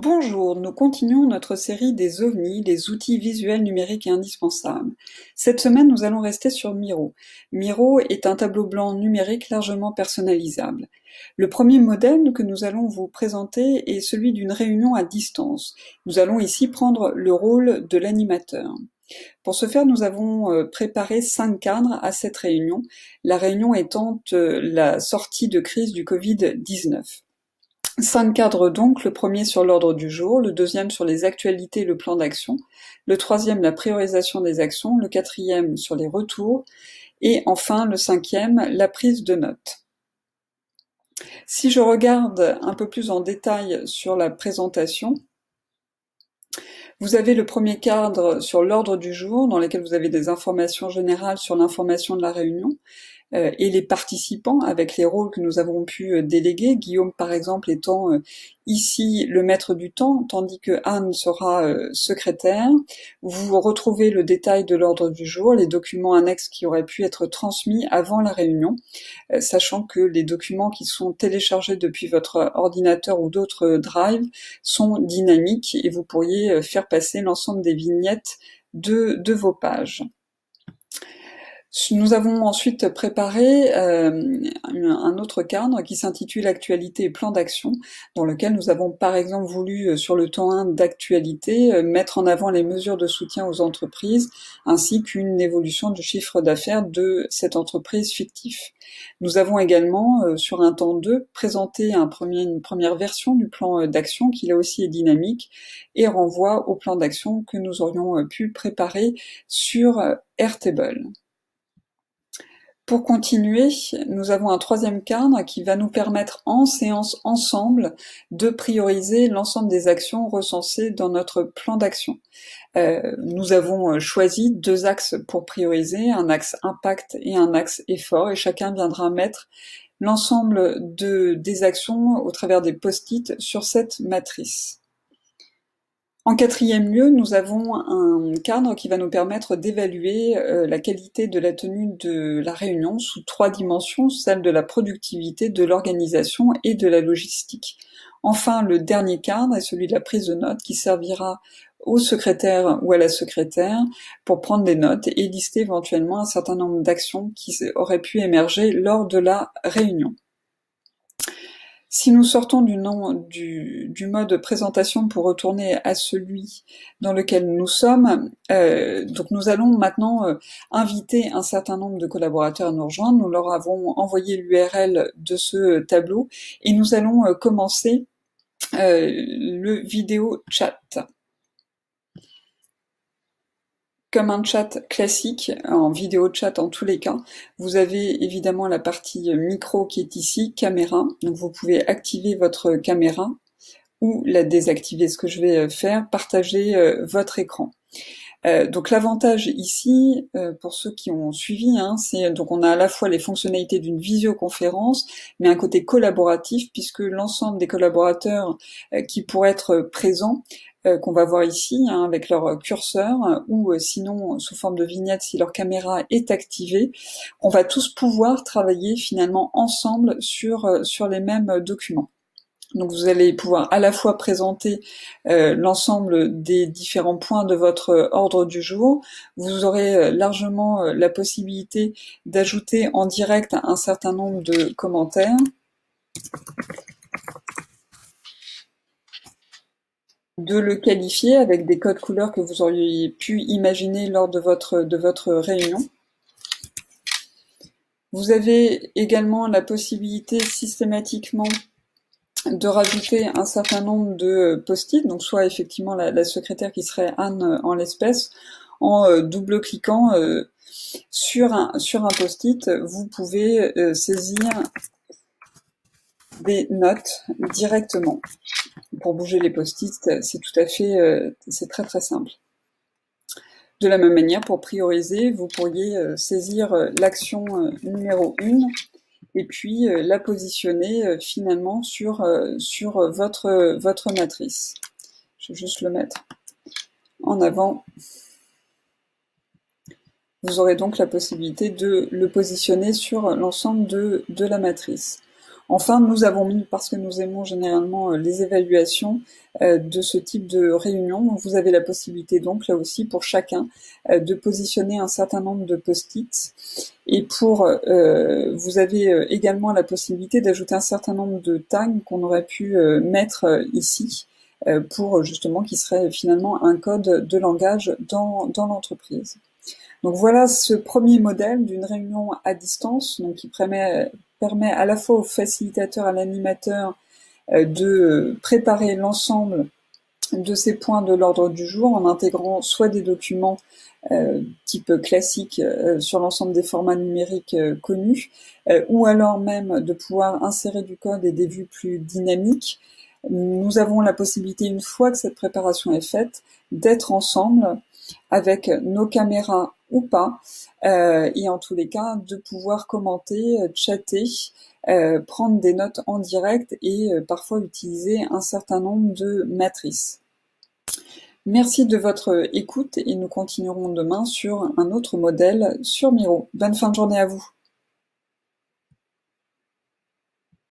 Bonjour, nous continuons notre série des OVNI, les outils visuels numériques et indispensables. Cette semaine, nous allons rester sur Miro. Miro est un tableau blanc numérique largement personnalisable. Le premier modèle que nous allons vous présenter est celui d'une réunion à distance. Nous allons ici prendre le rôle de l'animateur. Pour ce faire, nous avons préparé 5 cadres à cette réunion, la réunion étant la sortie de crise du Covid-19. 5 cadres donc, le premier sur l'ordre du jour, le deuxième sur les actualités et le plan d'action, le troisième la priorisation des actions, le quatrième sur les retours, et enfin le cinquième la prise de notes. Si je regarde un peu plus en détail sur la présentation, vous avez le premier cadre sur l'ordre du jour, dans lequel vous avez des informations générales sur l'information de la réunion, et les participants avec les rôles que nous avons pu déléguer, Guillaume par exemple étant ici le maître du temps, tandis que Anne sera secrétaire. Vous retrouvez le détail de l'ordre du jour, les documents annexes qui auraient pu être transmis avant la réunion, sachant que les documents qui sont téléchargés depuis votre ordinateur ou d'autres drives sont dynamiques et vous pourriez faire passer l'ensemble des vignettes de vos pages. Nous avons ensuite préparé un autre cadre qui s'intitule Actualité et plan d'action, dans lequel nous avons par exemple voulu, sur le temps 1 d'actualité, mettre en avant les mesures de soutien aux entreprises, ainsi qu'une évolution du chiffre d'affaires de cette entreprise fictive. Nous avons également, sur un temps 2, présenté une première version du plan d'action, qui là aussi est dynamique, et renvoie au plan d'action que nous aurions pu préparer sur Airtable. Pour continuer, nous avons un troisième cadre qui va nous permettre en séance ensemble de prioriser l'ensemble des actions recensées dans notre plan d'action. Nous avons choisi 2 axes pour prioriser, un axe impact et un axe effort, et chacun viendra mettre l'ensemble des actions au travers des post-it sur cette matrice. En quatrième lieu, nous avons un cadre qui va nous permettre d'évaluer la qualité de la tenue de la réunion sous 3 dimensions, celle de la productivité, de l'organisation et de la logistique. Enfin, le dernier cadre est celui de la prise de notes qui servira au secrétaire ou à la secrétaire pour prendre des notes et lister éventuellement un certain nombre d'actions qui auraient pu émerger lors de la réunion. Si nous sortons du mode présentation pour retourner à celui dans lequel nous sommes, donc nous allons maintenant inviter un certain nombre de collaborateurs à nous rejoindre. Nous leur avons envoyé l'URL de ce tableau et nous allons commencer le vidéo chat. Comme un chat classique, en vidéo chat en tous les cas, vous avez évidemment la partie micro qui est ici, caméra, donc vous pouvez activer votre caméra ou la désactiver, ce que je vais faire, partager votre écran. Donc l'avantage ici, pour ceux qui ont suivi, c'est donc on a à la fois les fonctionnalités d'une visioconférence, mais un côté collaboratif, puisque l'ensemble des collaborateurs qui pourraient être présents, qu'on va voir ici, avec leur curseur, ou sinon sous forme de vignette si leur caméra est activée, on va tous pouvoir travailler finalement ensemble sur les mêmes documents. Donc vous allez pouvoir à la fois présenter l'ensemble des différents points de votre ordre du jour, vous aurez largement la possibilité d'ajouter en direct un certain nombre de commentaires, de le qualifier avec des codes couleurs que vous auriez pu imaginer lors de votre réunion. Vous avez également la possibilité systématiquement de rajouter un certain nombre de post-it, donc soit effectivement la secrétaire qui serait Anne en l'espèce, en double-cliquant sur un post-it, vous pouvez saisir des notes directement. Pour bouger les post-it, c'est tout à fait, c'est très très simple. De la même manière, pour prioriser, vous pourriez saisir l'action numéro 1 et puis la positionner finalement sur votre matrice. Je vais juste le mettre en avant. Vous aurez donc la possibilité de le positionner sur l'ensemble de la matrice. Enfin, nous avons mis, parce que nous aimons généralement les évaluations de ce type de réunion, vous avez la possibilité donc là aussi pour chacun de positionner un certain nombre de post-it, et vous avez également la possibilité d'ajouter un certain nombre de tags qu'on aurait pu mettre ici pour justement qui serait finalement un code de langage dans l'entreprise. Donc voilà ce premier modèle d'une réunion à distance, donc qui permet à la fois au facilitateur, à l'animateur de préparer l'ensemble de ces points de l'ordre du jour en intégrant soit des documents type classique sur l'ensemble des formats numériques connus, ou alors même de pouvoir insérer du code et des vues plus dynamiques. Nous avons la possibilité, une fois que cette préparation est faite, d'être ensemble avec nos caméras ou pas, et en tous les cas de pouvoir commenter, chatter, prendre des notes en direct et parfois utiliser un certain nombre de matrices. Merci de votre écoute et nous continuerons demain sur un autre modèle sur Miro. Bonne fin de journée à vous.